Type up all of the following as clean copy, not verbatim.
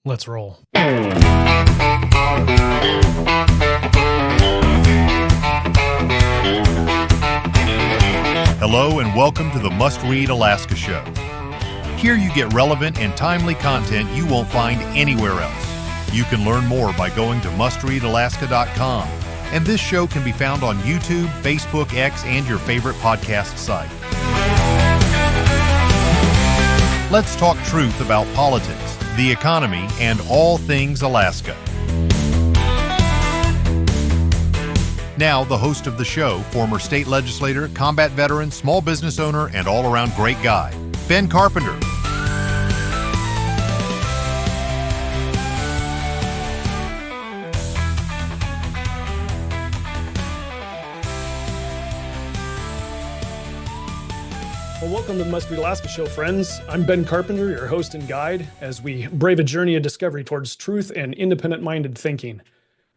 Let's roll. Hello and welcome to the Must Read Alaska Show. Here you get relevant and timely content you won't find anywhere else. You can learn more by going to mustreadalaska.com, and this show can be found on YouTube, Facebook, X, and your favorite podcast site. Let's talk truth about politics, the economy, and all things Alaska. Now, the host of the show, former state legislator, combat veteran, small business owner, and all-around great guy, Ben Carpenter. Well, welcome to the Must Read Alaska Show, friends. I'm Ben Carpenter, your host and guide, as we brave a journey of discovery towards truth and independent-minded thinking.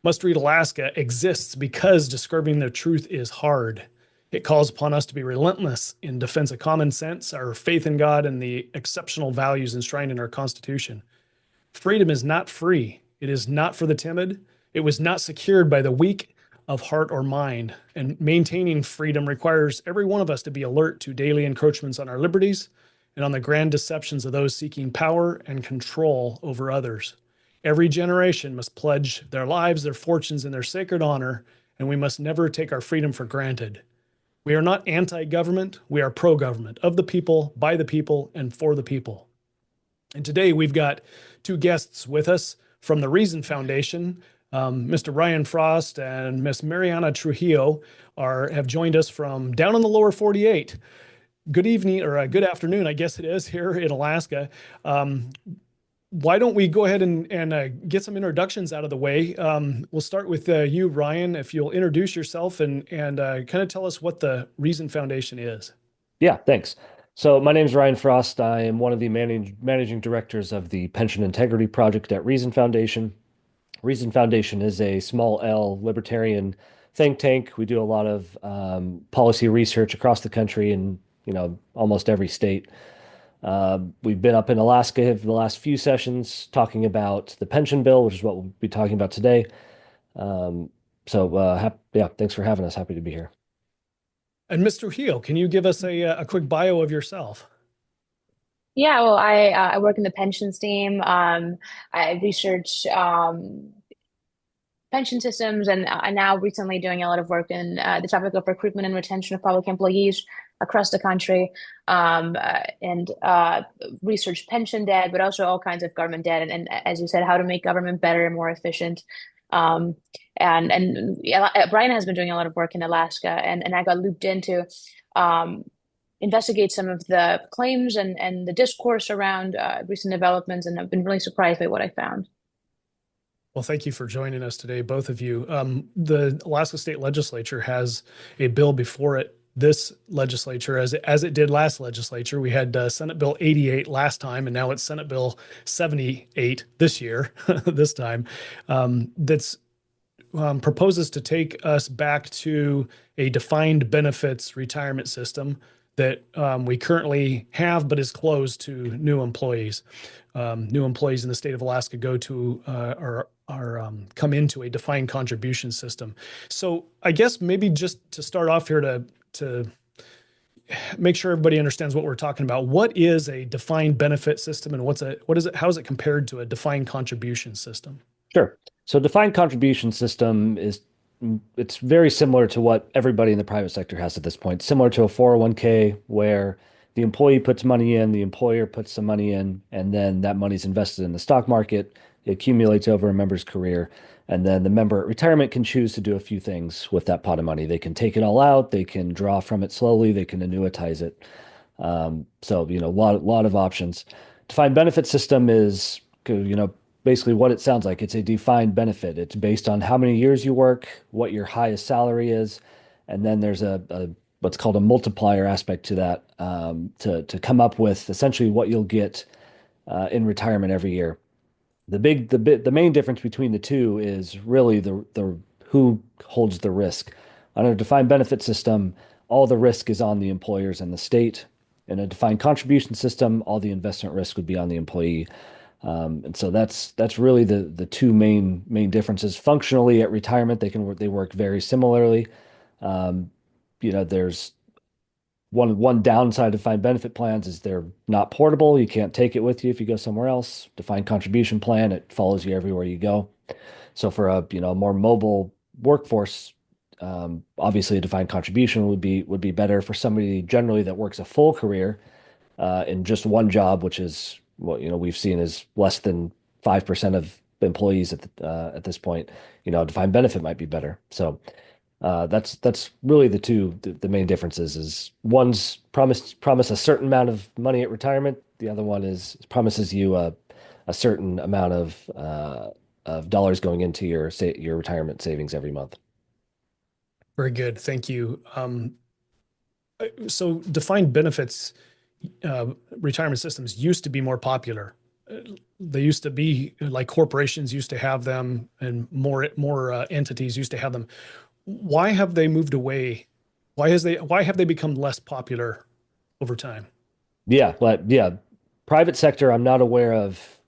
Must Read Alaska exists because discovering the truth is hard. It calls upon us to be relentless in defense of common sense, our faith in God, and the exceptional values enshrined in our Constitution. Freedom is not free. It is not for the timid. It was not secured by the weak of heart or mind. And maintaining freedom requires every one of us to be alert to daily encroachments on our liberties and on the grand deceptions of those seeking power and control over others. Every generation must pledge their lives, their fortunes, and their sacred honor, and we must never take our freedom for granted. We are not anti-government, we are pro-government, of the people, by the people, and for the people. And today we've got two guests with us from the Reason Foundation. Mr. Ryan Frost and Miss Mariana Trujillo have joined us from down in the lower 48. Good evening, or good afternoon, I guess it is, here in Alaska. Why don't we go ahead and get some introductions out of the way? We'll start with you, Ryan, if you'll introduce yourself and kind of tell us what the Reason Foundation is. Yeah, thanks. So my name is Ryan Frost. I am one of the managing directors of the Pension Integrity Project at Reason Foundation. Reason Foundation is a small L libertarian think tank. We do a lot of policy research across the country and almost every state. We've been up in Alaska for the last few sessions talking about the pension bill, which is what we'll be talking about today. Thanks for having us. Happy to be here. And Mr. Trujillo, can you give us a quick bio of yourself? Yeah, well, I work in the pensions team. I research pension systems, and now recently doing a lot of work in the topic of recruitment and retention of public employees across the country, and research pension debt, but also all kinds of government debt, and as you said, how to make government better and more efficient. And Brian has been doing a lot of work in Alaska, and I got looped into investigate some of the claims and the discourse around recent developments, and I've been really surprised by what I found. Well, thank you for joining us today, both of you. The Alaska State Legislature has a bill before it this legislature, as it did last legislature. We had Senate Bill 88 last time, and now it's Senate Bill 78 this year, this time, that's proposes to take us back to a defined benefits retirement system that we currently have, but is closed to new employees. New employees in the state of Alaska go to come into a defined contribution system. So I guess maybe just to start off here to make sure everybody understands what we're talking about. What is a defined benefit system, and how is it compared to a defined contribution system? Sure. So defined contribution system it's very similar to what everybody in the private sector has at this point, similar to a 401k where the employee puts money in, the employer puts some money in, and then that money's invested in the stock market. It accumulates over a member's career. And then the member at retirement can choose to do a few things with that pot of money. They can take it all out. They can draw from it slowly. They can annuitize it. A lot of options. Defined benefit system is, basically what it sounds like. It's a defined benefit. It's based on how many years you work, what your highest salary is, and then there's a what's called a multiplier aspect to that to come up with essentially what you'll get in retirement every year. The main difference between the two is really the who holds the risk. Under a defined benefit system, all the risk is on the employers and the state. In a defined contribution system, all the investment risk would be on the employee. And so that's really the two main differences. Functionally, at retirement, they work very similarly. Um, there's one downside of defined benefit plans is they're not portable. You can't take it with you if you go somewhere else. Defined contribution plan, it follows you everywhere you go. So for a more mobile workforce, obviously a defined contribution would be better for somebody generally that works a full career in just one job, which is what we've seen is less than 5% of employees at this point. Defined benefit might be better. So that's really the main differences is one's promise a certain amount of money at retirement. The other one is promises you a certain amount of dollars going into your retirement savings every month. Very good. Thank you. So defined benefits retirement systems used to be more popular. They used to be like corporations used to have them, and more entities used to have them. Why have they moved away? Why have they become less popular over time? Yeah, but yeah, private sector, I'm not aware of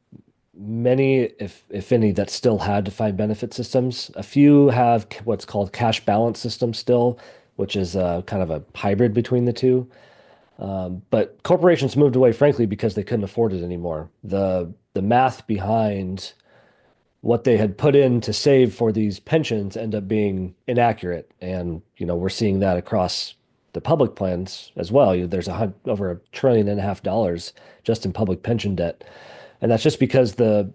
many, if any, that still had defined benefit systems. A few have what's called cash balance systems still, which is kind of a hybrid between the two. But corporations moved away, frankly, because they couldn't afford it anymore. The math behind what they had put in to save for these pensions end up being inaccurate, and we're seeing that across the public plans as well. There's over $1.5 trillion just in public pension debt, and that's just because the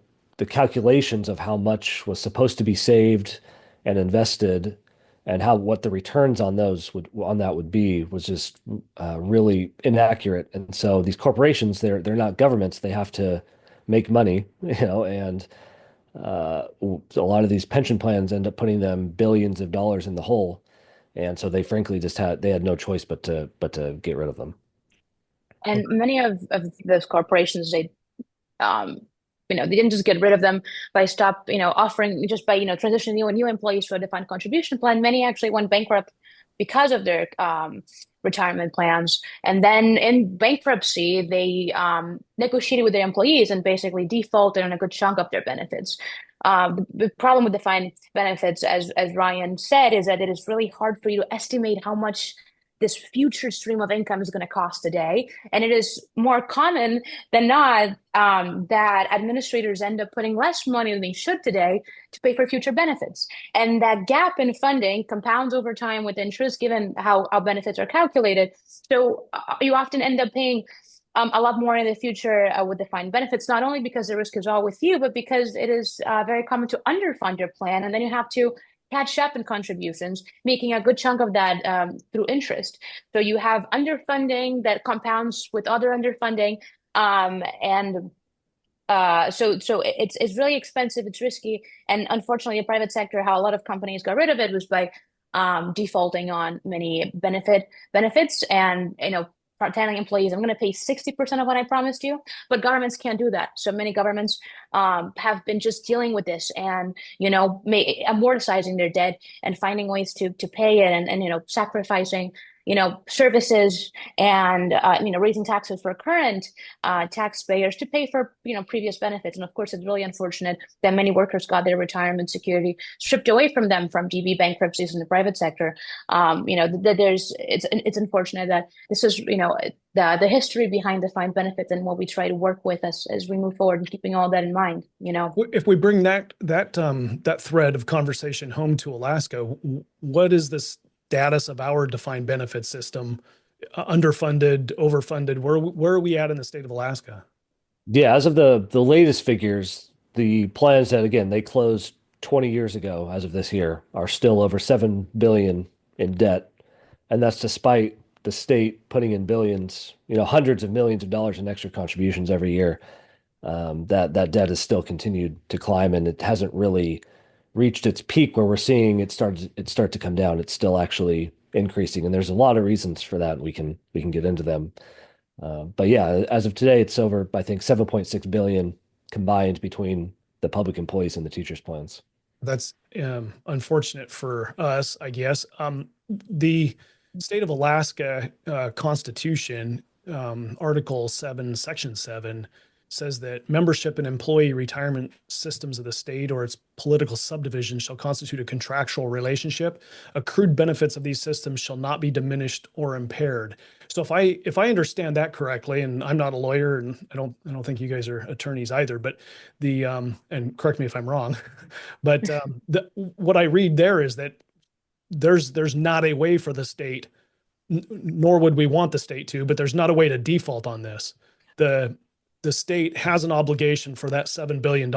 calculations of how much was supposed to be saved and invested and what the returns on that would be was just really inaccurate. And so these corporations, they're not governments. They have to make money, and a lot of these pension plans end up putting them billions of dollars in the hole. And so they frankly they had no choice but to get rid of them. And many of those corporations, um, they didn't just get rid of them by offering just by, transitioning new employees to a defined contribution plan. Many actually went bankrupt because of their retirement plans. And then in bankruptcy, they negotiated with their employees and basically defaulted on a good chunk of their benefits. The problem with defined benefits, as Ryan said, is that it is really hard for you to estimate how much this future stream of income is going to cost today. And it is more common than not that administrators end up putting less money than they should today to pay for future benefits. And that gap in funding compounds over time with interest, given how our benefits are calculated. So you often end up paying a lot more in the future with defined benefits, not only because the risk is all with you, but because it is very common to underfund your plan. And then you have to catch up in contributions, making a good chunk of that through interest. So you have underfunding that compounds with other underfunding, and so it's really expensive. It's risky, and unfortunately, the private sector, how a lot of companies got rid of it was by defaulting on many benefits, and telling employees, I'm going to pay 60% of what I promised you, but governments can't do that. So many governments have been just dealing with this and, amortizing their debt and finding ways to pay it and sacrificing, services and, raising taxes for current taxpayers to pay for, previous benefits. And of course, it's really unfortunate that many workers got their retirement security stripped away from them from DB bankruptcies in the private sector. It's unfortunate that this is, the history behind defined benefits and what we try to work with as we move forward and keeping all that in mind, If we bring that thread of conversation home to Alaska, what is the status of our defined benefit system? Underfunded, overfunded? Where are we at in the state of Alaska? Yeah, as of the latest figures, the plans that again they closed 20 years ago, as of this year, are still over 7 billion in debt, and that's despite the state putting in billions, hundreds of millions of dollars in extra contributions every year. That debt has still continued to climb, and it hasn't really reached its peak where we're seeing it start to come down. It's still actually increasing, and there's a lot of reasons for that. We can get into them. But yeah, as of today, it's over, I think, 7.6 billion combined between the public employees and the teachers' plans. That's unfortunate for us, I guess. The state of Alaska Constitution, Article 7, Section 7, says that membership in employee retirement systems of the state or its political subdivision shall constitute a contractual relationship. Accrued benefits of these systems shall not be diminished or impaired. So if I understand that correctly, and I'm not a lawyer, and I don't think you guys are attorneys either, but and correct me if I'm wrong, but what I read there is that there's not a way for the state, nor would we want the state to, but there's not a way to default on this. The state has an obligation for that $7 billion,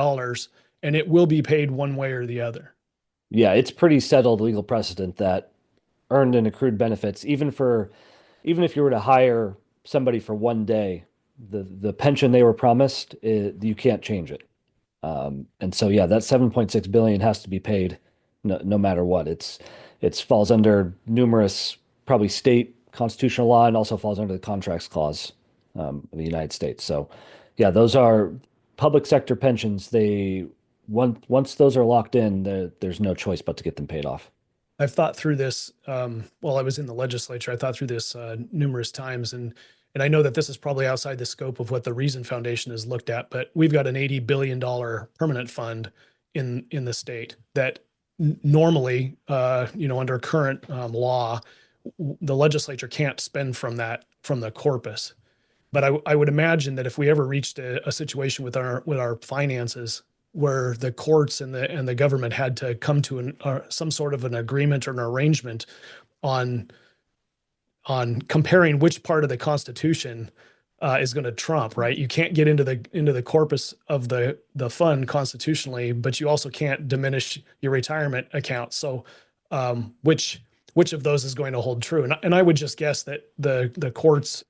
and it will be paid one way or the other. Yeah, it's pretty settled legal precedent that earned and accrued benefits, even if you were to hire somebody for one day, the pension they were promised, you can't change it. And so yeah, that 7.6 billion has to be paid no matter what. It falls under numerous probably state constitutional law and also falls under the contracts clause of the United States. So yeah, those are public sector pensions. Once those are locked in, there's no choice but to get them paid off. I've thought through this while I was in the legislature. I thought through this numerous times, and I know that this is probably outside the scope of what the Reason Foundation has looked at, but we've got an $80 billion permanent fund in the state that normally, under current law, the legislature can't spend from the corpus. But I would imagine that if we ever reached a situation with our finances where the courts and the government had to come to some sort of an agreement or an arrangement on comparing which part of the Constitution is going to trump, right? You can't get into the corpus of the fund constitutionally, but you also can't diminish your retirement account. So which of those is going to hold true? And I would just guess that the courts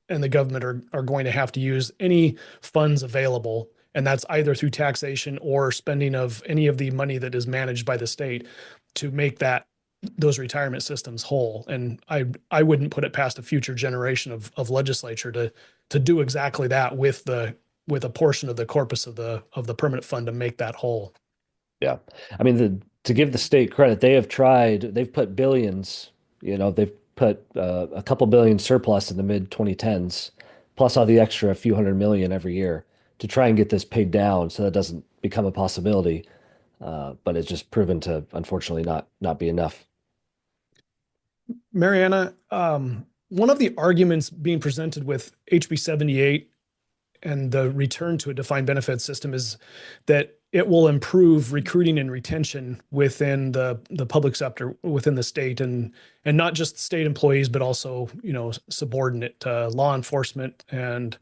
and the government are going to have to use any funds available, and that's either through taxation or spending of any of the money that is managed by the state to make those retirement systems whole. And I wouldn't put it past a future generation of legislature to do exactly that with a portion of the corpus of the permanent fund to make that whole. Yeah. I mean, to give the state credit, they've put billions, they've put a couple billion surplus in the mid 2010s, plus all the extra few hundred million every year to try and get this paid down so that doesn't become a possibility. But it's just proven to, unfortunately, not be enough. Mariana, one of the arguments being presented with HB 78 and the return to a defined benefit system is that it will improve recruiting and retention within the public sector, within the state, and not just state employees, but also subordinate law enforcement and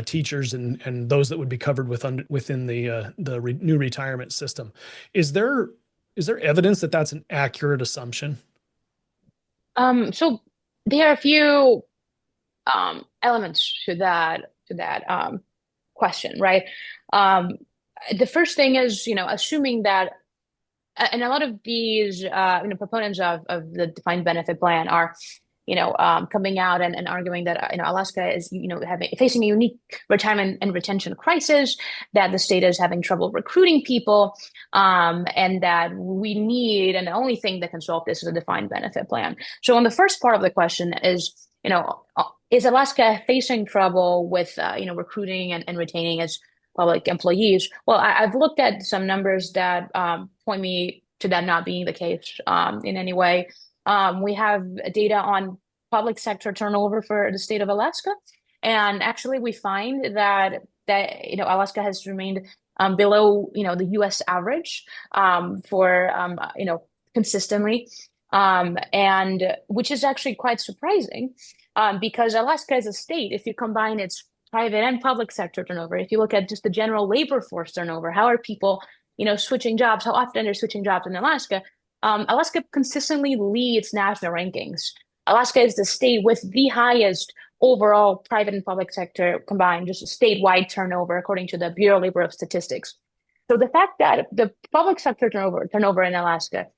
teachers and those that would be covered within the new retirement system. Is there evidence that that's an accurate assumption? So there are a few elements to that question, right? The first thing is, assuming that, and a lot of these, proponents of the defined benefit plan are, coming out and arguing that, Alaska is, facing a unique retirement and retention crisis, that the state is having trouble recruiting people, and that we need, and the only thing that can solve this is a defined benefit plan. So on the first part of the question is Alaska facing trouble with, recruiting and retaining its public employees? Well, I've looked at some numbers that point me to that not being the case in any way. We have data on public sector turnover for the state of Alaska, and actually we find that Alaska has remained below the U.S. average for consistently, and which is actually quite surprising because Alaska is a state, if you combine its private and public sector turnover, if you look at just the general labor force turnover, how are people, switching jobs, how often they're switching jobs in Alaska, Alaska consistently leads national rankings. Alaska is the state with the highest overall private and public sector combined, just statewide turnover, according to the Bureau of Labor Statistics. So the fact that the public sector turnover in Alaska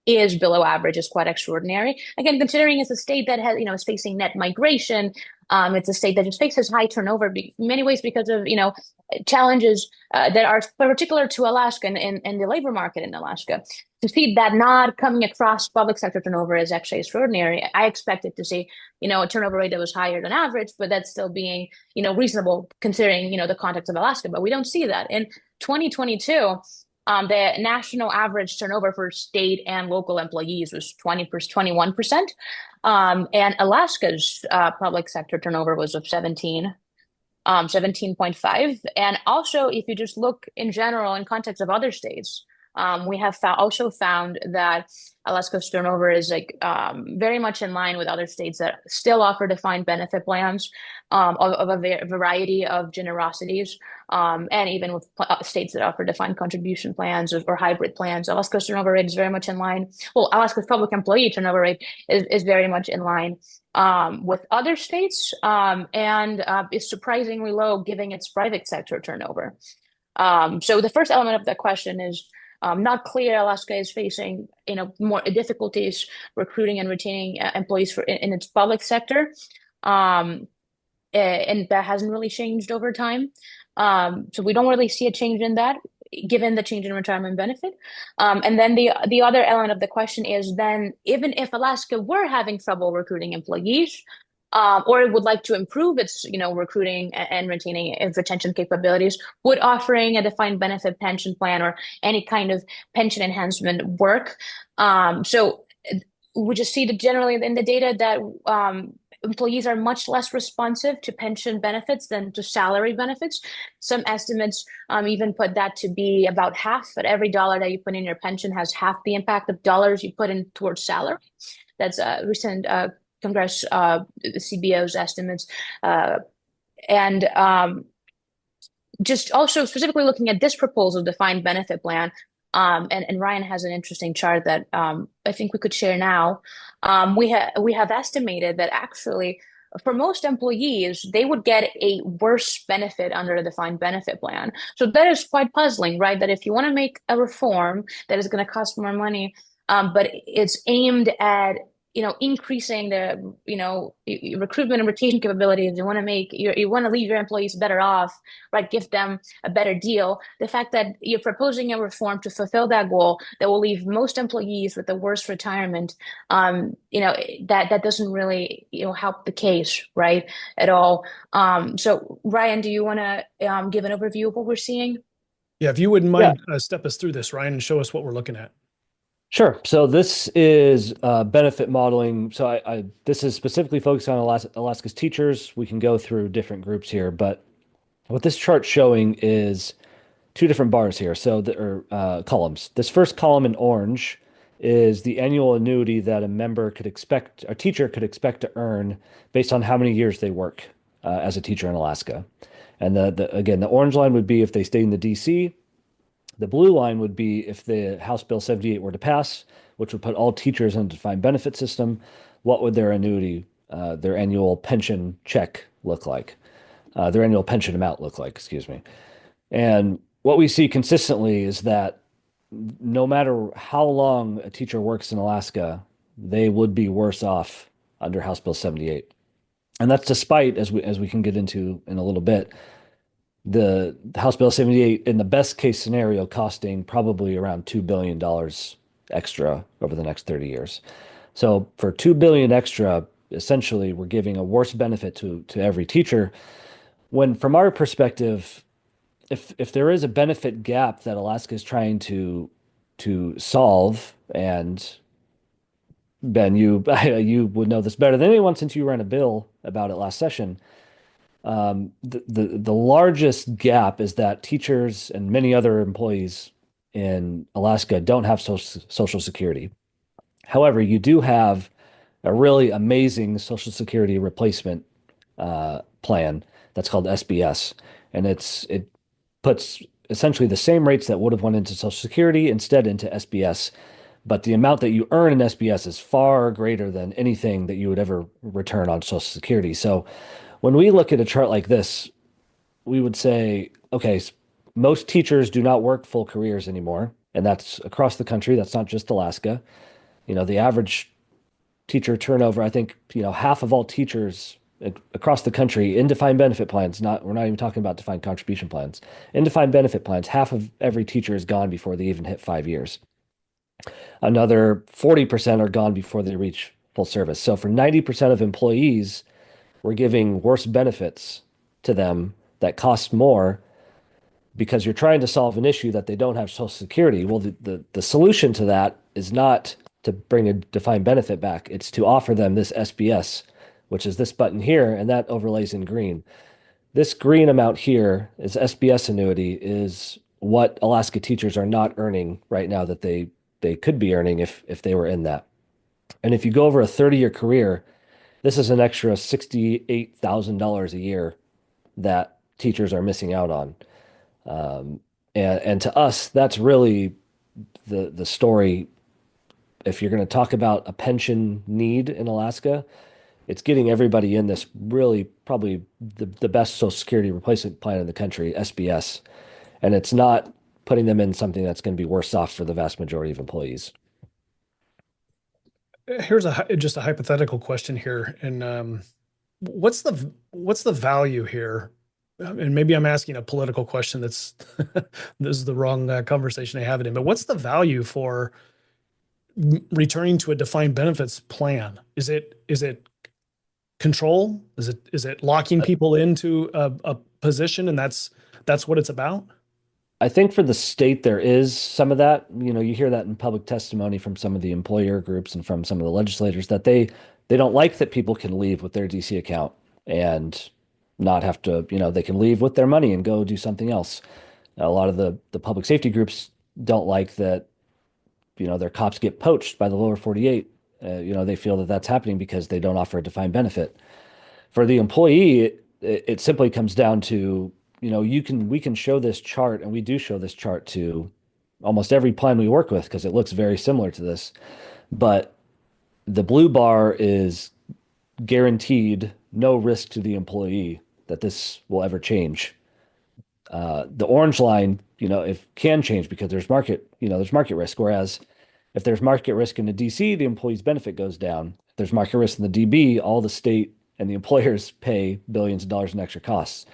is below average is quite extraordinary. Again, considering it's a state that has, is facing net migration. It's a state that just faces high turnover in many ways because of, challenges that are particular to Alaska and the labor market in Alaska. To see that not coming across public sector turnover is actually extraordinary. I expected to see, a turnover rate that was higher than average, but that's still being, reasonable considering, the context of Alaska. But we don't see that. In 2022, the national average turnover for state and local employees was 21%. And Alaska's public sector turnover was of 17.5. And also, if you just look in general in context of other states, we have also found that Alaska's turnover is very much in line with other states that still offer defined benefit plans of a variety of generosities, and even with states that offer defined contribution plans or hybrid plans. Alaska's turnover rate is very much in line. Well, Alaska's public employee turnover rate is very much in line with other states, and is surprisingly low given its private sector turnover. So the first element of the question is not clear. Alaska is facing, more difficulties recruiting and retaining employees in its public sector, and that hasn't really changed over time. So we don't really see a change in that, given the change in retirement benefit. And then the other element of the question is then, even if Alaska were having trouble recruiting employees, or would like to improve its, recruiting and retaining and retention capabilities, would offering a defined benefit pension plan or any kind of pension enhancement work? So we just see that generally in the data that employees are much less responsive to pension benefits than to salary benefits. Some estimates even put that to be about half, but every dollar that you put in your pension has half the impact of dollars you put in towards salary. That's a recent Congress, CBO's estimates. And just also specifically looking at this proposal defined benefit plan, and Ryan has an interesting chart that I think we could share now. We have estimated that actually for most employees, they would get a worse benefit under a defined benefit plan. So that is quite puzzling, right? That if you want to make a reform that is going to cost more money, but it's aimed at increasing the, recruitment and retention capabilities. You want to leave your employees better off, right? Give them a better deal. The fact that you're proposing a reform to fulfill that goal that will leave most employees with the worst retirement, that doesn't really, help the case, right, at all. So Ryan, do you want to give an overview of what we're seeing? Yeah, if you wouldn't mind, step us through this, Ryan, and show us what we're looking at. Sure. So this is benefit modeling. So this is specifically focused on Alaska's teachers. We can go through different groups here, but what this chart's showing is two different bars here. So columns. This first column in orange is the annual annuity that a teacher could expect to earn based on how many years they work as a teacher in Alaska. And again, the orange line would be if they stay in the DC. The blue line would be if the House Bill 78 were to pass, which would put all teachers in a defined benefit system. What would their annuity, their annual pension check look like? Their annual pension amount look like, excuse me. And what we see consistently is that no matter how long a teacher works in Alaska, they would be worse off under House Bill 78. And that's despite, as we can get into in a little bit, the House Bill 78 in the best case scenario costing probably around $2 billion extra over the next 30 years. So for $2 billion extra, essentially we're giving a worse benefit to every teacher, when from our perspective, if there is a benefit gap that Alaska is trying to solve, and Ben, you would know this better than anyone since you ran a bill about it last session. The largest gap is that teachers and many other employees in Alaska don't have Social Security. However, you do have a really amazing Social Security replacement plan that's called SBS, and it puts essentially the same rates that would have went into Social Security instead into SBS. But the amount that you earn in SBS is far greater than anything that you would ever return on Social Security. So when we look at a chart like this, we would say, okay, most teachers do not work full careers anymore, and that's across the country. That's not just Alaska. The average teacher turnover, I think, half of all teachers across the country in defined benefit plans, we're not even talking about defined contribution plans. In defined benefit plans, half of every teacher is gone before they even hit 5 years. Another 40% are gone before they reach full service. So for 90% of employees, we're giving worse benefits to them that cost more because you're trying to solve an issue that they don't have Social Security. Well, the solution to that is not to bring a defined benefit back. It's to offer them this SBS, which is this button here, and that overlays in green. This green amount here is SBS annuity, is what Alaska teachers are not earning right now that they could be earning if they were in that. And if you go over a 30-year career, this is an extra $68,000 a year that teachers are missing out on. And to us, that's really the story. If you're going to talk about a pension need in Alaska, it's getting everybody in this really probably the best Social Security replacement plan in the country, SBS. And it's not putting them in something that's going to be worse off for the vast majority of employees. Here's just a hypothetical question here, and what's the value here? And maybe I'm asking a political question that's this is the wrong conversation I have it in, but what's the value for returning to a defined benefits plan? Is it control? Is it locking people into a position, and that's what it's about? I think for the state, there is some of that. You hear that in public testimony from some of the employer groups and from some of the legislators that they don't like that people can leave with their DC account and not have to, they can leave with their money and go do something else. A lot of the public safety groups don't like that, their cops get poached by the lower 48. They feel that that's happening because they don't offer a defined benefit. For the employee, it simply comes down to, we can show this chart, and we do show this chart to almost every plan we work with because it looks very similar to this. But the blue bar is guaranteed no risk to the employee that this will ever change. The orange line, if can change because there's market risk. Whereas if there's market risk in the DC, the employee's benefit goes down. If there's market risk in the DB, all the state and the employers pay billions of dollars in extra costs.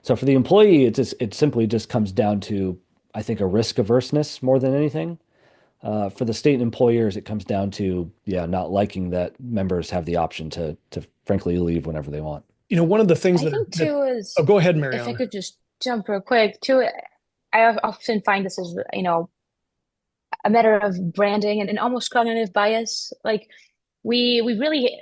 So for the employee, it simply just comes down to, I think, a risk averseness more than anything. For the state employers, it comes down to, not liking that members have the option to frankly leave whenever they want. One of the things I think too is, oh, go ahead, Mariana. if I could just jump real quick too, I often find this as, a matter of branding and almost cognitive bias. Like we really,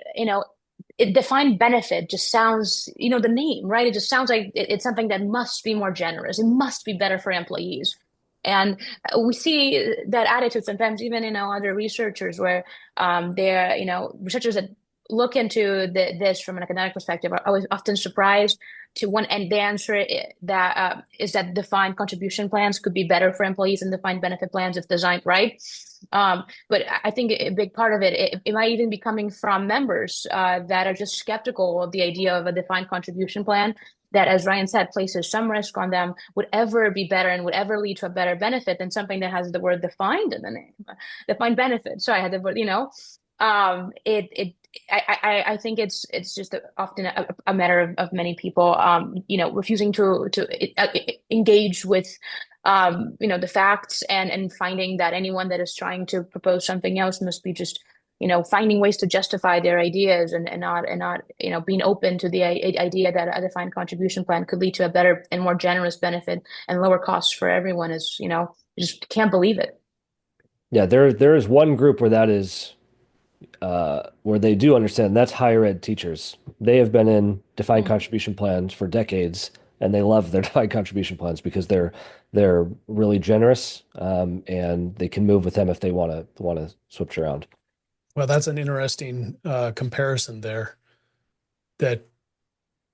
defined benefit just sounds, the name, right? It just sounds like it's something that must be more generous. It must be better for employees. And we see that attitude sometimes even in other researchers where they're, researchers that look into this from an academic perspective are always often surprised to one, and the answer is that defined contribution plans could be better for employees than defined benefit plans if designed right. But I think a big part of it might even be coming from members that are just skeptical of the idea of a defined contribution plan that, as Ryan said, places some risk on them, would ever be better and would ever lead to a better benefit than something that has the word defined in the name. Defined benefit. Sorry, I had the word, I think it's just often a matter of many people, refusing to engage with, the facts and finding that anyone that is trying to propose something else must be just, finding ways to justify their ideas and not, being open to the idea that a defined contribution plan could lead to a better and more generous benefit and lower costs for everyone is, just can't believe it. Yeah, there is one group where that is where they do understand. That's higher ed teachers. They have been in defined contribution plans for decades, and they love their defined contribution plans because they're really generous, and they can move with them if they want to switch around. Well, that's an interesting comparison there. That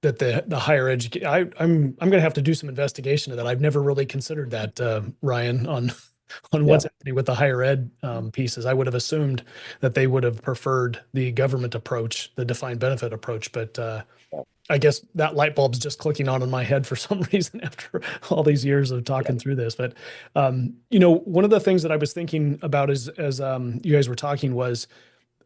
the higher education, I'm going to have to do some investigation of that. I've never really considered that, Ryan, on what's happening with the higher ed pieces. I would have assumed that they would have preferred the government approach, the defined benefit approach, but I guess that light bulb's just clicking on in my head for some reason after all these years of Yeah. talking through this. But one of the things that I was thinking about as you guys were talking was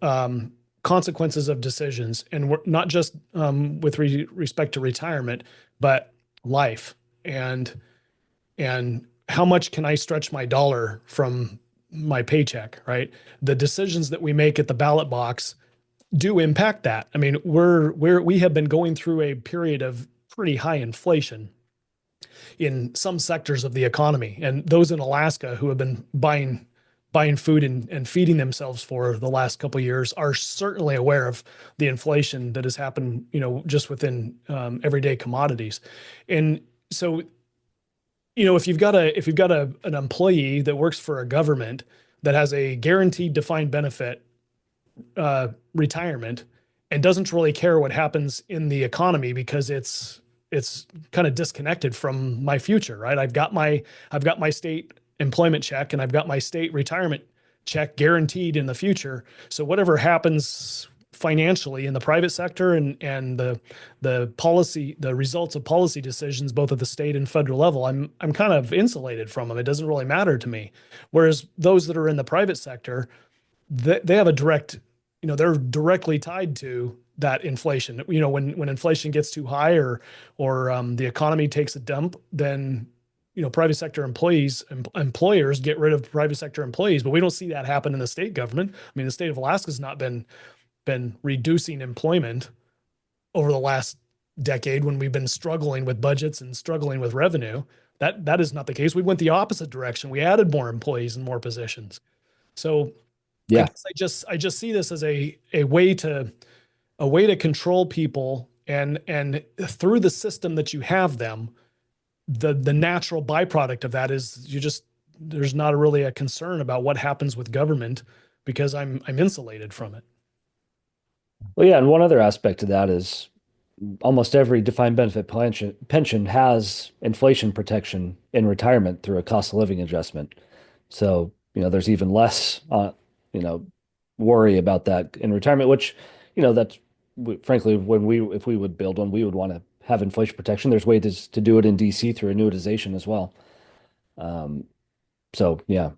um, consequences of decisions, and we're not just with respect to retirement, but life and how much can I stretch my dollar from my paycheck, right? The decisions that we make at the ballot box do impact that. I mean, we have been going through a period of pretty high inflation in some sectors of the economy, and those in Alaska who have been buying food and feeding themselves for the last couple of years are certainly aware of the inflation that has happened, just within everyday commodities. And so, if you've got an employee that works for a government that has a guaranteed defined benefit retirement and doesn't really care what happens in the economy because it's kind of disconnected from my future, right? I've got my state employment check and I've got my state retirement check guaranteed in the future. So whatever happens financially in the private sector and the results of policy decisions both at the state and federal level, I'm kind of insulated from them. It doesn't really matter to me. Whereas those that are in the private sector, they have a direct, they're directly tied to that inflation. When inflation gets too high or the economy takes a dump, then private sector employers get rid of private sector employees. But we don't see that happen in the state government. I mean, the state of Alaska has not been reducing employment over the last decade when we've been struggling with budgets and struggling with revenue. That is not the case. We went the opposite direction. We added more employees and more positions. So I Yeah. guess I just see this as a way to control people, and through the system that you have them, the natural byproduct of that is there's not really a concern about what happens with government because I'm insulated from it. Well, yeah, and one other aspect to that is almost every defined benefit pension has inflation protection in retirement through a cost of living adjustment. So, there's even less, you know, worry about that in retirement, which, that's frankly, if we would build one, we would want to have inflation protection. There's ways to do it in DC through annuitization as well. Um, so yeah.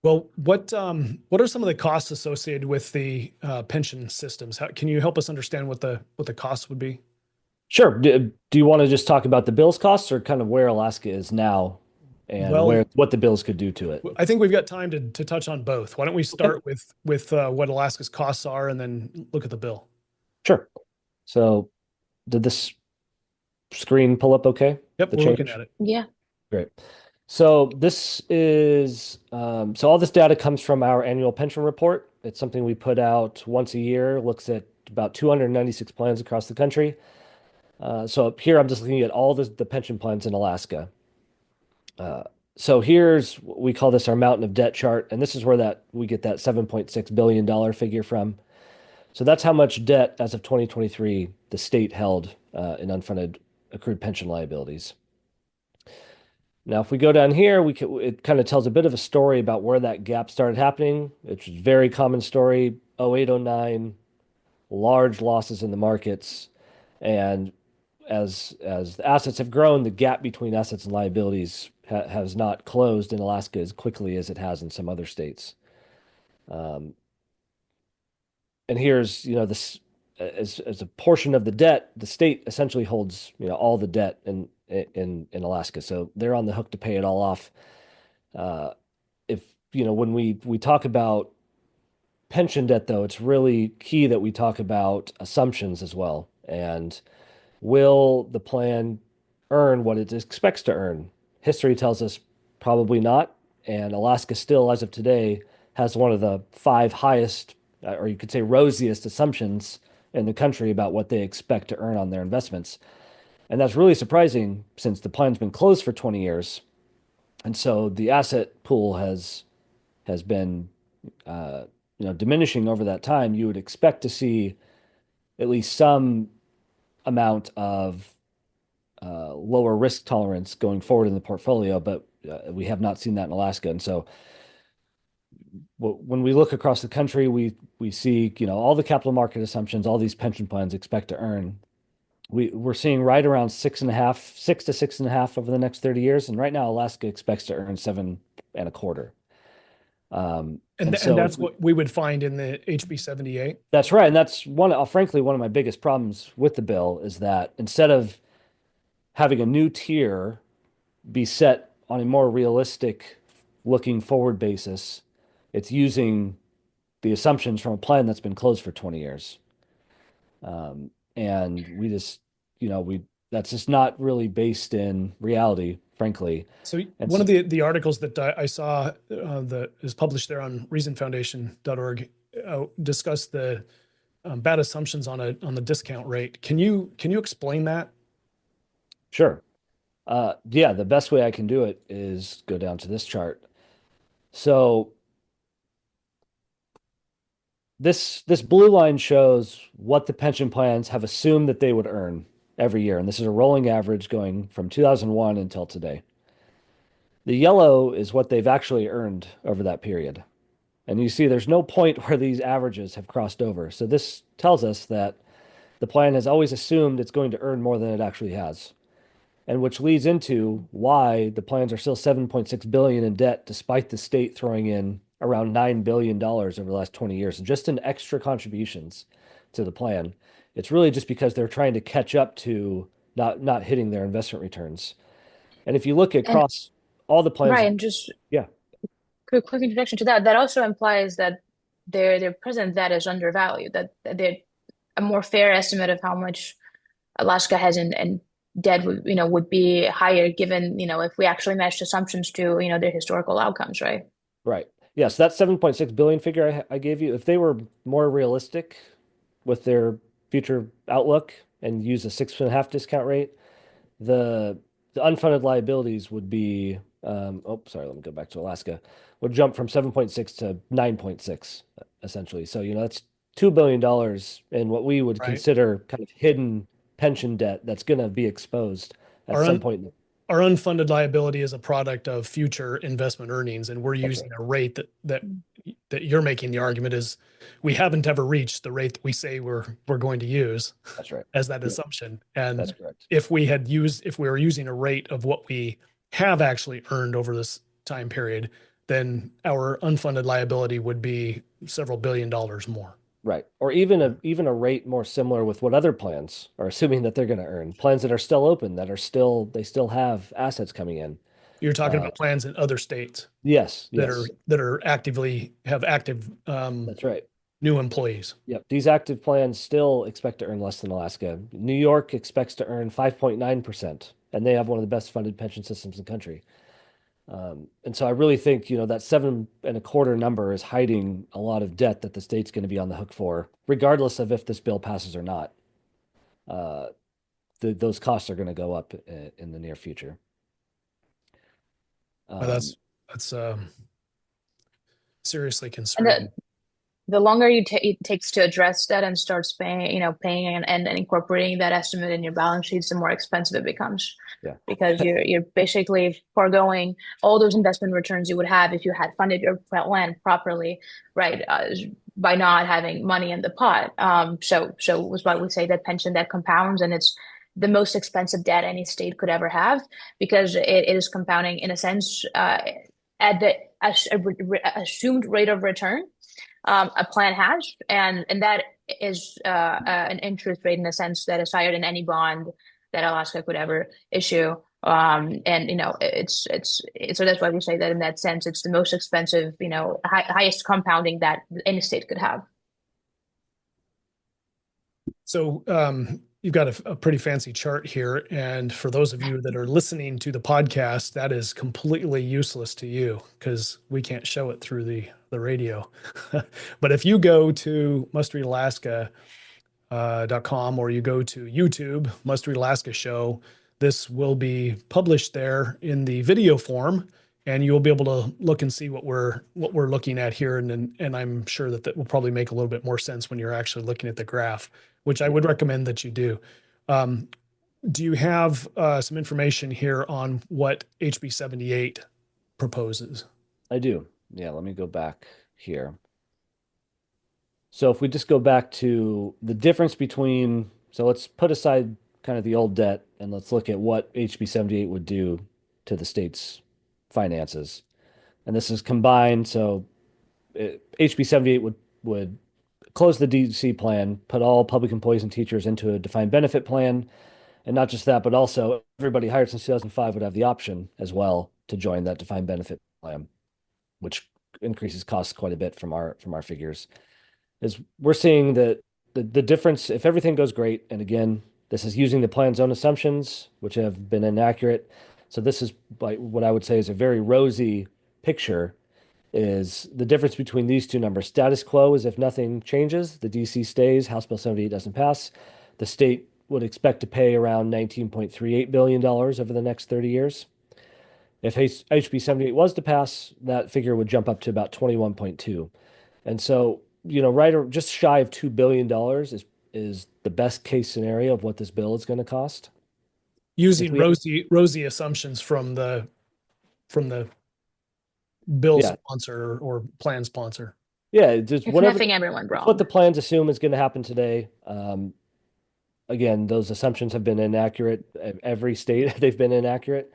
Well, what are some of the costs associated with the pension systems? Can you help us understand what the costs would be? Sure. Do you want to just talk about the bills costs or kind of where Alaska is now and Well, what the bills could do to it? I think we've got time to touch on both. Why don't we Okay. start with what Alaska's costs are and then look at the bill? Sure. So did this screen pull up okay? Yep, The we're looking change? at it. Yeah. Great. So this is so all this data comes from our annual pension report. It's something we put out once a year, looks at about 296 plans across the country. So up here, I'm just looking at all the pension plans in Alaska. So we call this our mountain of debt chart, and this is where we get that $7.6 billion figure from. So that's how much debt as of 2023 the state held in unfunded accrued pension liabilities. Now, if we go down here, it kind of tells a bit of a story about where that gap started happening. It's a very common story, 08, 09, large losses in the markets. And as the assets have grown, the gap between assets and liabilities has not closed in Alaska as quickly as it has in some other states. And here's, this as a portion of the debt, the state essentially holds, all the debt in Alaska. So they're on the hook to pay it all off. If, when we talk about pension debt, though, it's really key that we talk about assumptions as well. And will the plan earn what it expects to earn? History tells us probably not. And Alaska still, as of today, has one of the 5 highest, or you could say rosiest assumptions in the country about what they expect to earn on their investments. And that's really surprising since the plan's been closed for 20 years. And so the asset pool has been diminishing over that time. You would expect to see at least some amount of lower risk tolerance going forward in the portfolio, but we have not seen that in Alaska. And so when we look across the country, we see, all the capital market assumptions, all these pension plans expect to earn. We're seeing right around 6 to 6.5 over the next 30 years. And right now, Alaska expects to earn 7.25. And And so that's what we would find in the HB 78. that's right. And that's frankly, one of my biggest problems with the bill is that instead of having a new tier be set on a more realistic looking forward basis, it's using the assumptions from a plan that's been closed for 20 years. And we just, that's just not really based in reality, frankly. So And one so, of the articles that I saw that is published there on reasonfoundation.org discussed the bad assumptions on the discount rate. Can you explain that? sure. Yeah, the best way I can do it is go down to this chart. So this blue line shows what the pension plans have assumed that they would earn every year. And this is a rolling average going from 2001 until today. The yellow is what they've actually earned over that period. And you see there's no point where these averages have crossed over. So this tells us that the plan has always assumed it's going to earn more than it actually has. And which leads into why the plans are still 7.6 billion in debt, despite the state throwing in around $9 billion over the last 20 years, just in extra contributions to the plan. It's really just because they're trying to catch up to not hitting their investment returns. And if you look And across all the plans, Ryan, just yeah, quick introduction to that. That also implies that their present debt is undervalued. That they're a more fair estimate of how much Alaska has in debt would be higher given, if we actually matched assumptions to, their historical outcomes, right? right. Yeah, so that 7.6 billion figure I gave you, if they were more realistic with their future outlook and use a 6.5 discount rate, the the unfunded liabilities would be oh, sorry, let me go back to Alaska, would jump from 7.6 to 9.6 essentially. So, that's $2 billion in what we would Right. consider kind of hidden pension debt that's going to be exposed at Our some un, point. our unfunded liability is a product of future investment earnings, and we're That's right. using a rate that you're making the argument is we haven't ever reached the rate that we say we're going to use That's right. as that Yeah, assumption. that's And correct. if we were using a rate of what we have actually earned over this time period, then our unfunded liability would be several billion dollars more. Right. Or even a rate more similar with what other plans are assuming that they're going to earn. Plans that are still open, they still have assets coming in. You're talking Uh, about plans in other states yes, that are yes. actively have active That's right. new employees. Yep. These active plans still expect to earn less than Alaska. New York expects to earn 5.9%, and they have one of the best funded pension systems in the country. And so I really think, that 7.25 number is hiding a lot of debt that the state's going to be on the hook for, regardless of if this bill passes or not. Uh, those costs are going to go up in the near future. But Um, that's seriously And concerning. the longer it takes to address that and starts paying and incorporating that estimate in your balance sheets, the more expensive it becomes yeah, because you're basically foregoing all those investment returns you would have if you had funded your plan properly, right? By not having money in the pot. So was why we say that pension debt compounds, and it's the most expensive debt any state could ever have because it is compounding in a sense at the assumed rate of return a plan has, and that is an interest rate in a sense that is higher than any bond that Alaska could ever issue. And it's so that's why we say that in that sense, it's the most expensive, highest compounding that any state could have. So you've got a pretty fancy chart here, and for those of you that are listening to the podcast, that is completely useless to you because we can't show it through the radio. But if you go to mustreadalaska.com or you go to YouTube, Must Read Alaska Show, this will be published there in the video form, and you'll be able to look and see what we're looking at here, and I'm sure that will probably make a little bit more sense when you're actually looking at the graph, which I would recommend that you do. Um, do you have some information here on what HB 78 proposes? I do. Yeah, let me go back here. So if we just go back to the difference between, so let's put aside kind of the old debt and let's look at what HB 78 would do to the state's finances. And this is combined. So HB 78 would close the DC plan, put all public employees and teachers into a defined benefit plan. And not just that, but also everybody hired since 2005 would have the option as well to join that defined benefit plan, which increases costs quite a bit from our figures. Is we're seeing that the difference, if everything goes great, and again, this is using the plan's own assumptions, which have been inaccurate. So this is like what I would say is a very rosy picture, is the difference between these two numbers. Status quo is if nothing changes, the DC stays, House Bill 78 doesn't pass. The state would expect to pay around $19.38 billion over the next 30 years. If HB 78 was to pass, that figure would jump up to about 21.2. And so, right or just shy of $2 billion is the best case scenario of what this bill is going to cost. Using rosy assumptions from the bill sponsor or plan sponsor. Yeah, just If whatever nothing, everyone wrong. what the plans assume is going to happen today. Again, those assumptions have been inaccurate. Every state they've been inaccurate.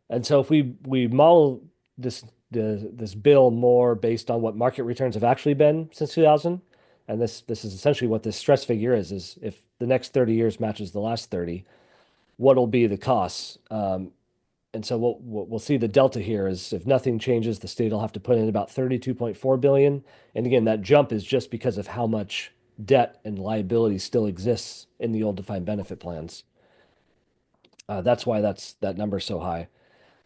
And so if we model this bill more based on what market returns have actually been since 2000, and this is essentially what this stress figure is if the next 30 years matches the last 30, what'll be the costs? And so we'll see the delta here is if nothing changes, the state will have to put in about 32.4 billion. And again, that jump is just because of how much debt and liability still exists in the old defined benefit plans. That's why that number is so high.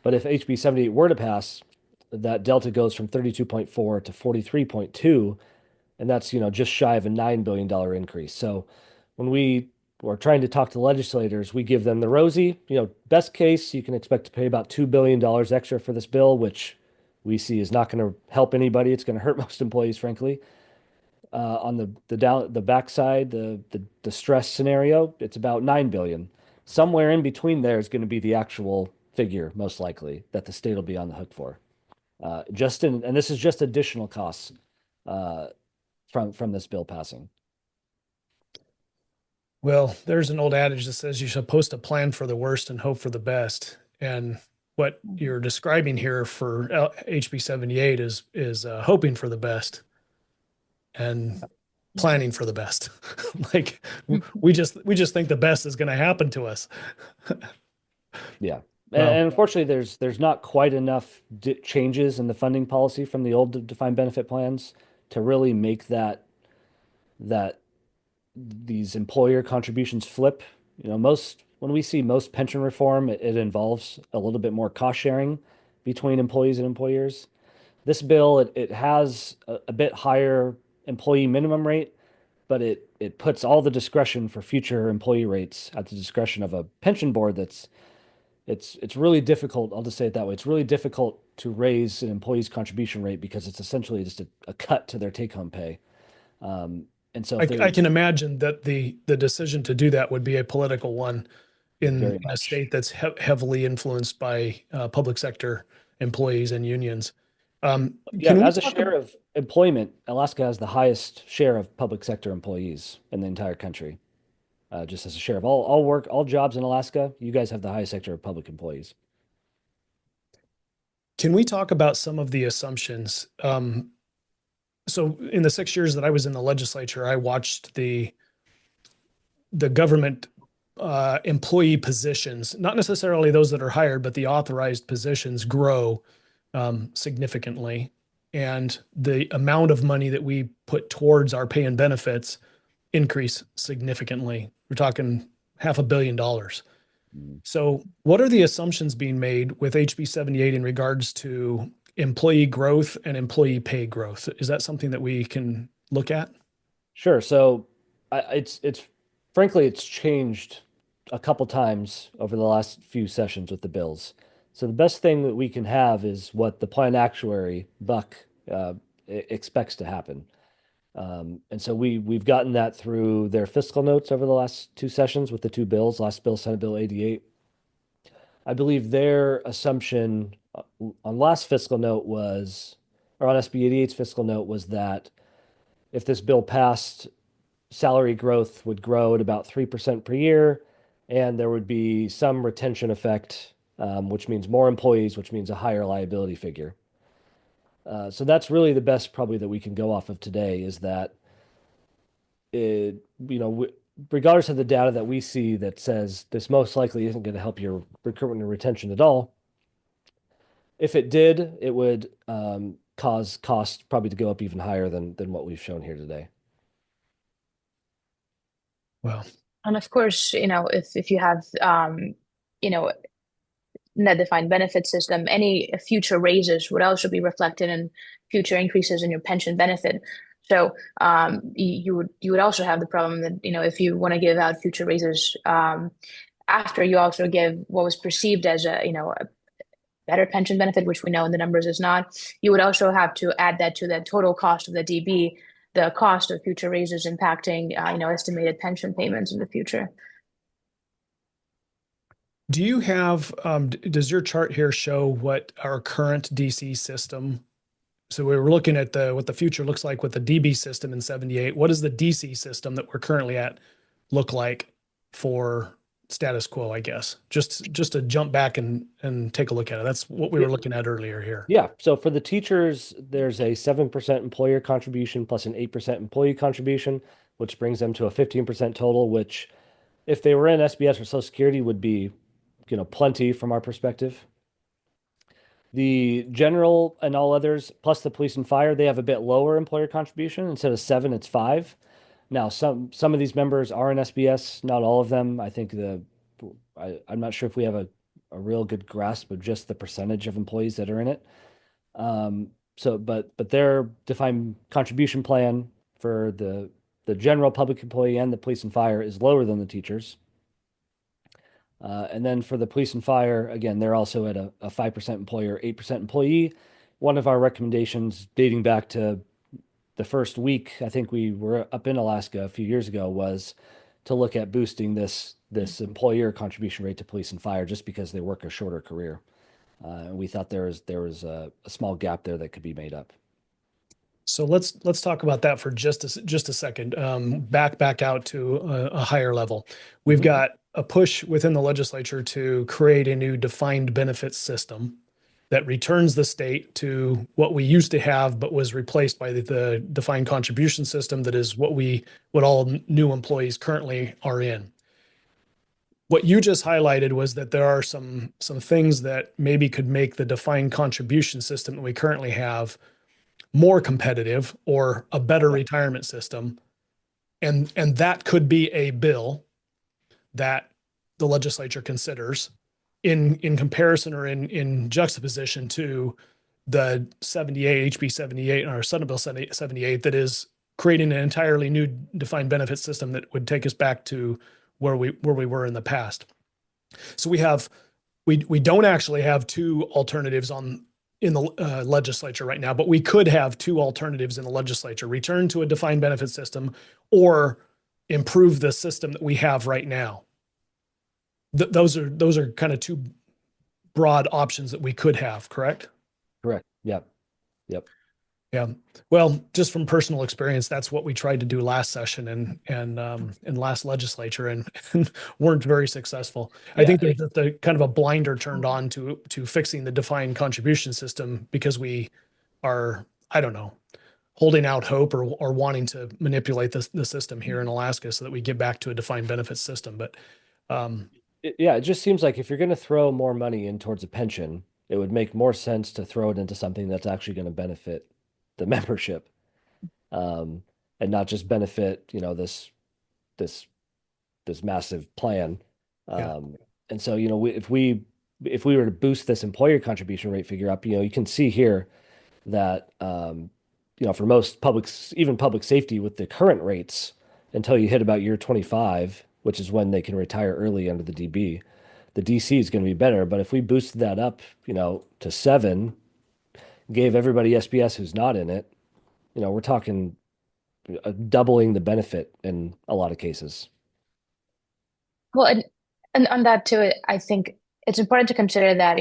But if HB 78 were to pass, that delta goes from 32.4 to 43.2, and that's just shy of a $9 billion increase. So when we are trying to talk to legislators, we give them the rosy, best case, you can expect to pay about $2 billion extra for this bill, which we see is not going to help anybody. It's going to hurt most employees, frankly. On the backside, the stress scenario, it's about 9 billion. Somewhere in between there is going to be the actual figure, most likely, that the state will be on the hook for. And this is just additional costs from this bill passing. Well, there's an old adage that says you should post a plan for the worst and hope for the best. And what you're describing here for HB 78 is hoping for the best and planning for the best. Like we just think the best is going to happen to us. Yeah. Well, and unfortunately, there's not quite enough changes in the funding policy from the old defined benefit plans to really make that these employer contributions flip. When we see most pension reform, it involves a little bit more cost sharing between employees and employers. This bill, it has a bit higher employee minimum rate, but it puts all the discretion for future employee rates at the discretion of a pension board it's really difficult. I'll just say it that way. It's really difficult to raise an employee's contribution rate because it's essentially just a cut to their take-home pay. And so I can imagine that the decision to do that would be a political one in a state that's heavily influenced by public sector employees and unions. As a share of employment, Alaska has the highest share of public sector employees in the entire country. Just as a share of all work, all jobs in Alaska, you guys have the highest sector of public employees. Can we talk about some of the assumptions? So in the 6 years that I was in the legislature, I watched the government employee positions, not necessarily those that are hired, but the authorized positions grow significantly. And the amount of money that we put towards our pay and benefits increase significantly. We're talking $500 million. So what are the assumptions being made with HB 78 in regards to employee growth and employee pay growth? Is that something that we can look at? Sure. So it's frankly, it's changed a couple times over the last few sessions with the bills. So the best thing that we can have is what the plan actuary, Buck, expects to happen. And so we've gotten that through their fiscal notes over the last two sessions with the two bills, last bill, Senate Bill 88. I believe their assumption on last fiscal note was or on SB 88's fiscal note was that if this bill passed, salary growth would grow at about 3% per year, and there would be some retention effect, which means more employees, which means a higher liability figure. So that's really the best probably that we can go off of today is that it, regardless of the data that we see that says this most likely isn't going to help your recruitment and retention at all, if it did, it would cause costs probably to go up even higher than what we've shown here today. Well, And of course, if you have you know, net defined benefit system, any future raises would also be reflected in future increases in your pension benefit. So you would also have the problem that if you want to give out future raises after you also give what was perceived as a better pension benefit, which we know in the numbers is not, you would also have to add that to the total cost of the DB, the cost of future raises impacting estimated pension payments in the future. do you have, does your chart here show what our current DC system? So we were looking at what the future looks like with the DB system in 78. What does the DC system that we're currently at look like for status quo, I guess? Just to jump back and take a look at it. That's what we were looking at earlier here. Yeah. So for the teachers, there's a 7% employer contribution plus an 8% employee contribution, which brings them to a 15% total, which if they were in SBS or Social Security would be, plenty from our perspective. The general and all others, plus the police and fire, they have a bit lower employer contribution. Instead of 7, it's 5. Now, some of these members are in SBS, not all of them. I think I'm not sure if we have a real good grasp of just the percentage of employees that are in it. But their defined contribution plan for the general public employee and the police and fire is lower than the teachers. And then for the police and fire, again, they're also at a 5% employer, 8% employee. One of our recommendations dating back to the first week, I think we were up in Alaska a few years ago, was to look at boosting this employer contribution rate to police and fire just because they work a shorter career. And we thought there was a small gap there that could be made up. So let's talk about that for just a second. Back out to a higher level. We've got a push within the legislature to create a new defined benefits system that returns the state to what we used to have, but was replaced by the defined contribution system that is what all new employees currently are in. What you just highlighted was that there are some things that maybe could make the defined contribution system that we currently have more competitive or a better retirement system. And that could be a bill that the legislature considers in comparison or in juxtaposition to the 78, HB 78 or Senate Bill 78 that is creating an entirely new defined benefit system that would take us back to where we were in the past. So we don't actually have two alternatives in the legislature right now, but we could have two alternatives in the legislature: return to a defined benefit system or improve the system that we have right now. Those are kind of two broad options that we could have, correct? Correct. Yep. Yeah. Well, just from personal experience, that's what we tried to do last session and last legislature and weren't very successful. Yeah. I think there's just a kind of a blinder turned on to fixing the defined contribution system because we are, I don't know, holding out hope or wanting to manipulate the system here in Alaska so that we get back to a defined benefit system. But it just seems like if you're going to throw more money in towards a pension, it would make more sense to throw it into something that's actually going to benefit the membership, and not just benefit, this massive plan. And so, if we were to boost this employer contribution rate figure up, you can see here that, for most even public safety with the current rates, until you hit about year 25, which is when they can retire early under the DB, the DC is going to be better. But if we boosted that up, to 7, gave everybody SBS who's not in it, we're talking doubling the benefit in a lot of cases. Well, and on that too, I think it's important to consider that,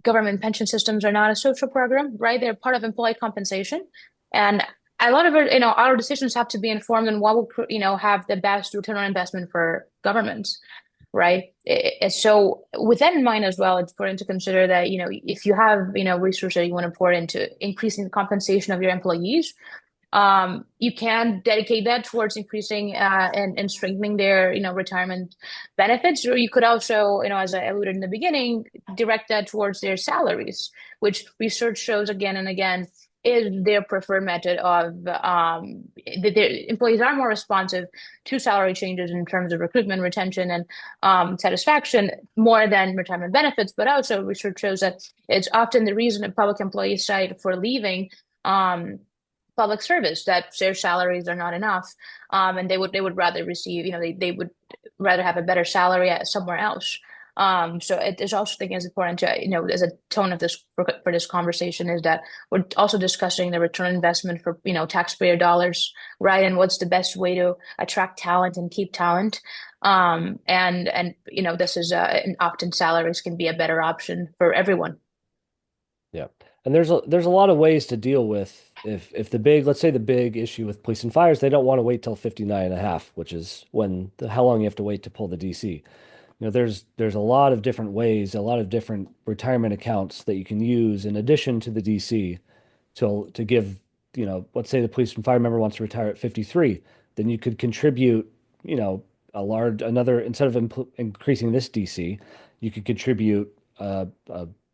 government pension systems are not a social program, right? They're part of employee compensation. And a lot of it, our decisions have to be informed on what will, have the best return on investment for governments, right? So with that in mind as well, it's important to consider that, if you have, resources that you want to pour into increasing the compensation of your employees, you can dedicate that towards increasing and strengthening their retirement benefits, or you could also, as I alluded in the beginning, direct that towards their salaries, which research shows again and again is their preferred method of that their employees are more responsive to salary changes in terms of recruitment, retention, and satisfaction more than retirement benefits. But also research shows that it's often the reason that public employees cite for leaving public service, that their salaries are not enough, and they would rather receive, they would rather have a better salary somewhere else. So it is also, I think, is important to, as a tone of this for this conversation, is that we're also discussing the return on investment for, taxpayer dollars, right? And what's the best way to attract talent and keep talent. And this is and often salaries can be a better option for everyone. Yeah. And there's a lot of ways to deal with if the big, let's say the big issue with police and fires, they don't want to wait till 59 and a half, which is how long you have to wait to pull the DC. There's a lot of different ways, a lot of different retirement accounts that you can use in addition to the DC to give, let's say the police and fire member wants to retire at 53, then you could contribute, instead of increasing this DC, you could contribute a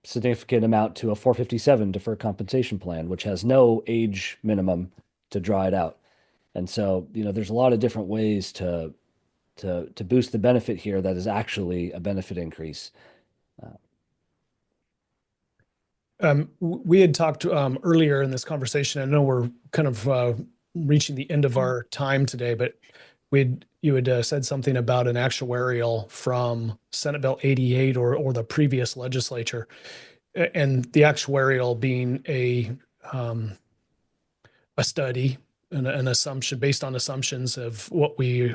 significant amount to a 457 deferred compensation plan, which has no age minimum to draw it out. And so, there's a lot of different ways to boost the benefit here that is actually a benefit increase. We had talked earlier in this conversation. I know we're kind of reaching the end of our time today, but you had said something about an actuarial from Senate Bill 88 or the previous legislature, and the actuarial being a study, an assumption based on assumptions of what we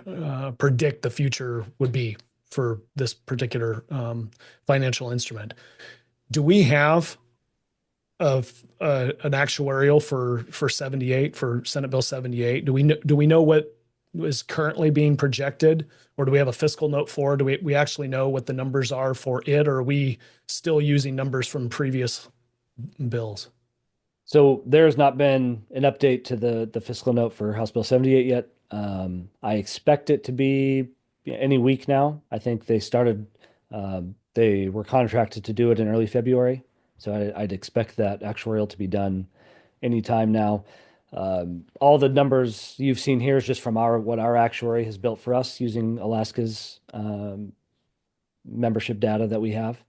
predict the future would be for this particular financial instrument. Do we have an actuarial for 78, for Senate Bill 78? Do we know what is currently being projected, or do we have a fiscal note for it? Do we actually know what the numbers are for it, or are we still using numbers from previous bills? So there's not been an update to the fiscal note for House Bill 78 yet. I expect it to be any week now. I think they were contracted to do it in early February. So I'd expect that actuarial to be done anytime now. All the numbers you've seen here is just from what our actuary has built for us using Alaska's membership data that we have.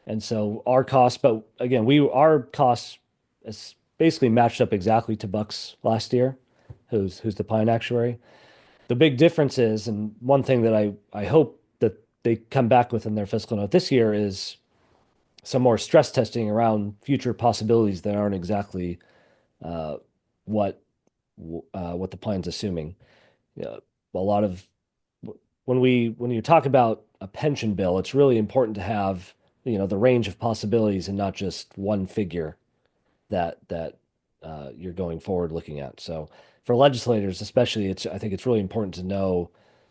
And so our costs, but again, our costs is basically matched up exactly to Buck's last year, who's the Pine actuary. The big difference is, and one thing that I hope that they come back with in their fiscal note this year, is some more stress testing around future possibilities that aren't exactly what the plan's assuming. A lot of when you talk about a pension bill, it's really important to have the range of possibilities and not just one figure that you're going forward looking at. So for legislators especially, I think it's really important to know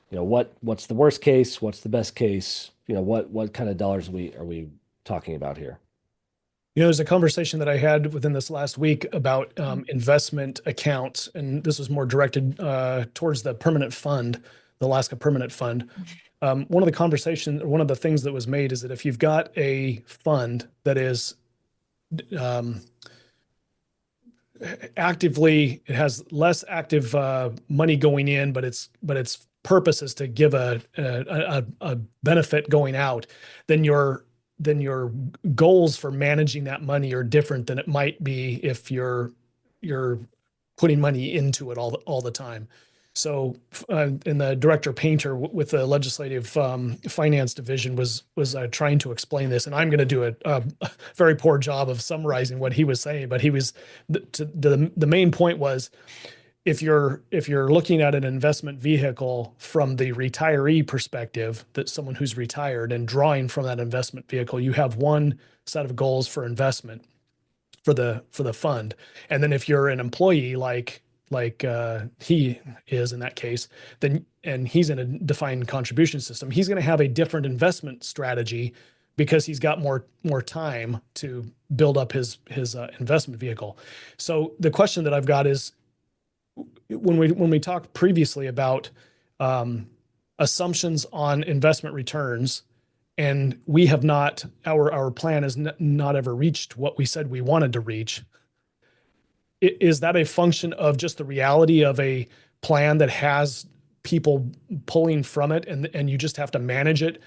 what's the worst case, what's the best case, what kind of dollars are we talking about here. There's a conversation that I had within this last week about investment accounts, and this was more directed towards the permanent fund, the Alaska Permanent Fund. One of the things that was made is that if you've got a fund that is it has less active money going in, but its purpose is to give a benefit going out, then your goals for managing that money are different than it might be if you're putting money into it all the time. So, and the director Painter with the Legislative Finance Division was trying to explain this, and I'm going to do a very poor job of summarizing what he was saying. But the main point was, if you're looking at an investment vehicle from the retiree perspective, that someone who's retired and drawing from that investment vehicle, you have one set of goals for investment for the fund. And then if you're an employee like he is in that case, then and he's in a defined contribution system, he's going to have a different investment strategy because he's got more time to build up his investment vehicle. So the question that I've got is, when we talked previously about assumptions on investment returns, and we have not, our plan has not ever reached what we said we wanted to reach. Is that a function of just the reality of a plan that has people pulling from it, and you just have to manage it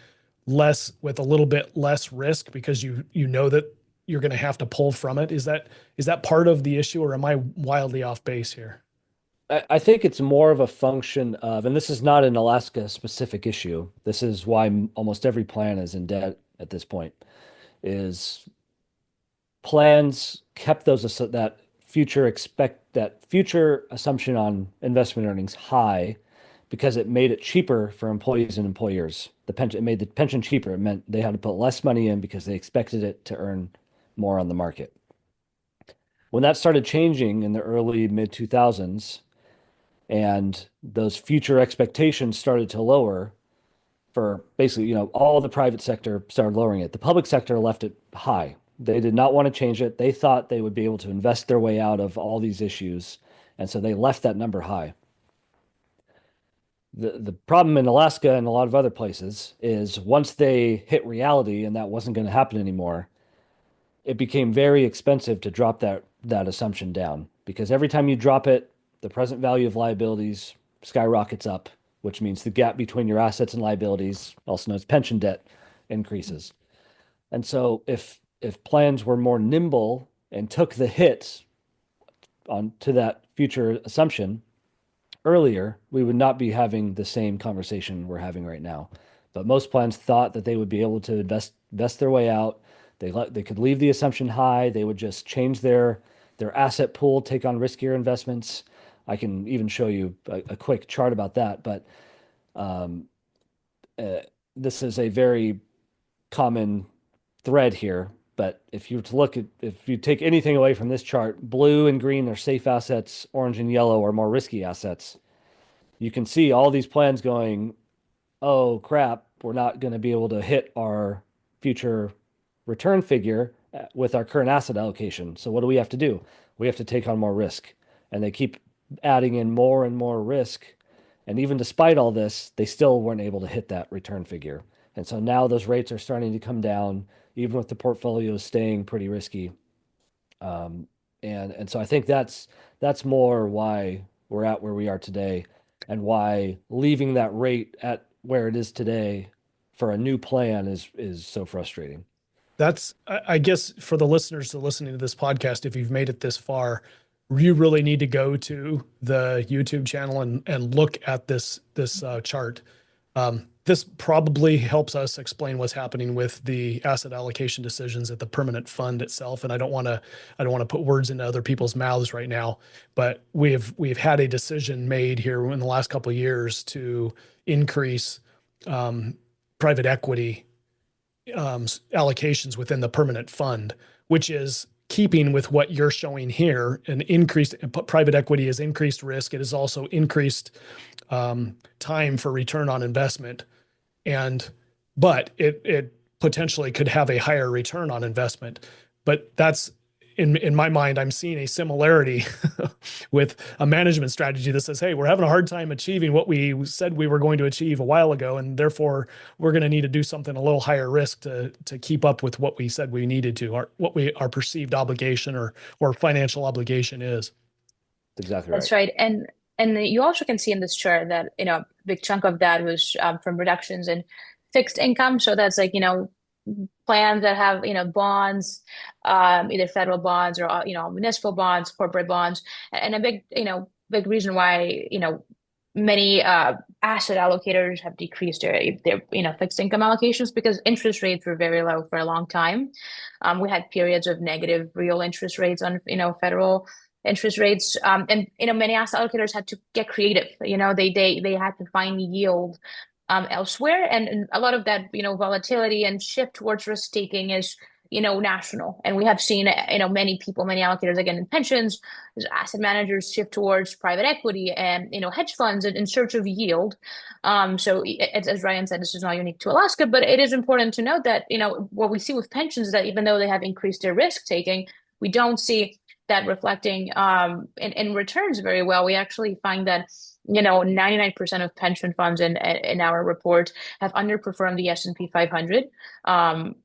less with a little bit less risk because you know that you're going to have to pull from it? Is that part of the issue, or am I wildly off base here? I think it's more of a function of, and this is not an Alaska specific issue. This is why almost every plan is in debt at this point, is plans kept that future assumption on investment earnings high because it made it cheaper for employees and employers. It made the pension cheaper. It meant they had to put less money in because they expected it to earn more on the market. When that started changing in the early mid 2000s, and those future expectations started to lower for basically, all the private sector started lowering it. The public sector left it high. They did not want to change it. They thought they would be able to invest their way out of all these issues. And so they left that number high. The problem in Alaska and a lot of other places is once they hit reality and that wasn't going to happen anymore, it became very expensive to drop that assumption down, because every time you drop it, the present value of liabilities skyrockets up, which means the gap between your assets and liabilities, also known as pension debt, increases. And so if plans were more nimble and took the hit to that future assumption earlier, we would not be having the same conversation we're having right now. But most plans thought that they would be able to invest their way out. They could leave the assumption high. They would just change their asset pool, take on riskier investments. I can even show you a quick chart about that. But this is a very common thread here. But if you take anything away from this chart, blue and green are safe assets, orange and yellow are more risky assets. You can see all these plans going, oh crap, we're not going to be able to hit our future return figure with our current asset allocation. So what do we have to do? We have to take on more risk. And they keep adding in more and more risk. And even despite all this, they still weren't able to hit that return figure. And so now those rates are starting to come down, even with the portfolios staying pretty risky. And so I think that's more why we're at where we are today, and why leaving that rate at where it is today for a new plan is so frustrating. That's, I guess, for the listeners that are listening to this podcast, if you've made it this far, you really need to go to the YouTube channel and look at this chart. This probably helps us explain what's happening with the asset allocation decisions at the permanent fund itself. And I don't want to put words into other people's mouths right now, but we've had a decision made here in the last couple of years to increase private equity allocations within the permanent fund, which is keeping with what you're showing here. An increased private equity is increased risk. It is also increased time for return on investment, but it potentially could have a higher return on investment. But that's in my mind, I'm seeing a similarity with a management strategy that says, hey, we're having a hard time achieving what we said we were going to achieve a while ago, and therefore we're going to need to do something a little higher risk to keep up with what we said we needed to, or our perceived obligation or financial obligation is. Exactly right. That's right. And you also can see in this chart that, a big chunk of that was from reductions in fixed income. So that's like, plans that have, bonds, either federal bonds or, municipal bonds, corporate bonds. And a big reason why, many asset allocators have decreased their fixed income allocations, because interest rates were very low for a long time. We had periods of negative real interest rates on, federal interest rates. And many asset allocators had to get creative. They had to find yield elsewhere, and a lot of that volatility and shift towards risk taking is national. And we have seen many allocators, again, in pensions, asset managers shift towards private equity and hedge funds in search of yield. So as Ryan said, this is not unique to Alaska, but it is important to note that what we see with pensions is that even though they have increased their risk taking, we don't see that reflecting in returns very well. We actually find that 99% of pension funds in our report have underperformed the S&P 500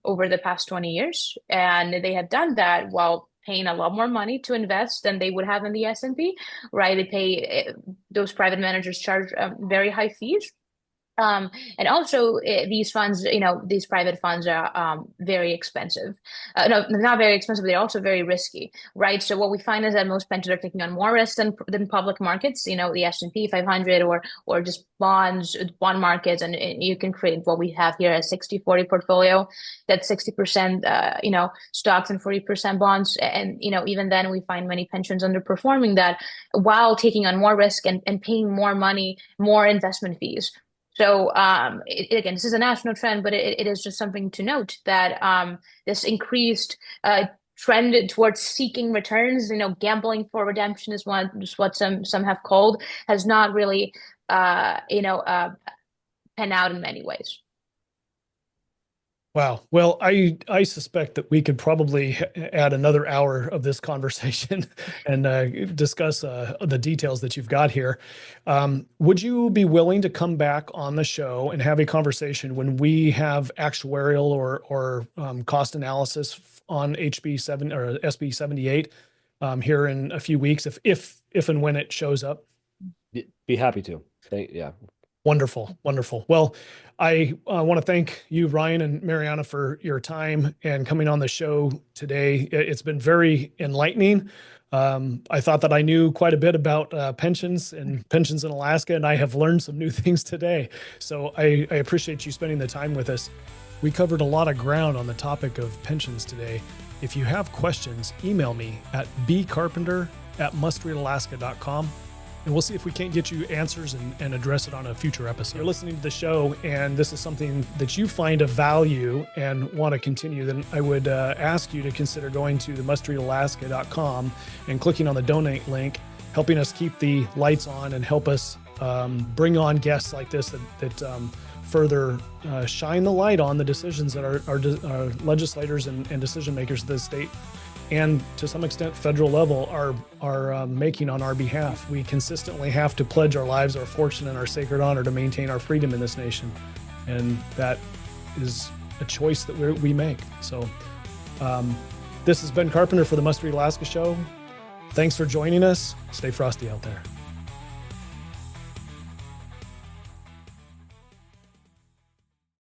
over the past 20 years. And they have done that while paying a lot more money to invest than they would have in the S&P, right? They pay, those private managers charge very high fees. And also these funds, these private funds are very expensive. No, not very expensive, they're also very risky, right? So what we find is that most pensions are taking on more risk than public markets, the S&P 500 or just bond markets. And you can create what we have here, a 60-40 portfolio, that's 60%, stocks and 40% bonds. And, even then we find many pensions underperforming that while taking on more risk and paying more money, more investment fees. So again, this is a national trend, but it is just something to note that this increased trend towards seeking returns, gambling for redemption is what some have called, has not really panned out in many ways. Wow. Well, I suspect that we could probably add another hour of this conversation and discuss the details that you've got here. Would you be willing to come back on the show and have a conversation when we have actuarial or cost analysis on HB7 or SB 78 here in a few weeks, if and when it shows up? Be happy to. Yeah. Wonderful. Wonderful. Well, I want to thank you, Ryan and Mariana, for your time and coming on the show today. It's been very enlightening. I thought that I knew quite a bit about pensions in Alaska, and I have learned some new things today. So I appreciate you spending the time with us. We covered a lot of ground on the topic of pensions today. If you have questions, email me at bcarpenter@mustreadalaska.com. And we'll see if we can't get you answers and address it on a future episode. If you're listening to the show and this is something that you find of value and want to continue, then I would ask you to consider going to the mustreadalaska.com and clicking on the donate link, helping us keep the lights on and help us bring on guests like this that further shine the light on the decisions that our legislators and decision makers of the state and to some extent federal level are making on our behalf. We consistently have to pledge our lives, our fortune, and our sacred honor to maintain our freedom in this nation. And that is a choice that we make. So this is Ben Carpenter for the Must Read Alaska Show. Thanks for joining us. Stay frosty out there.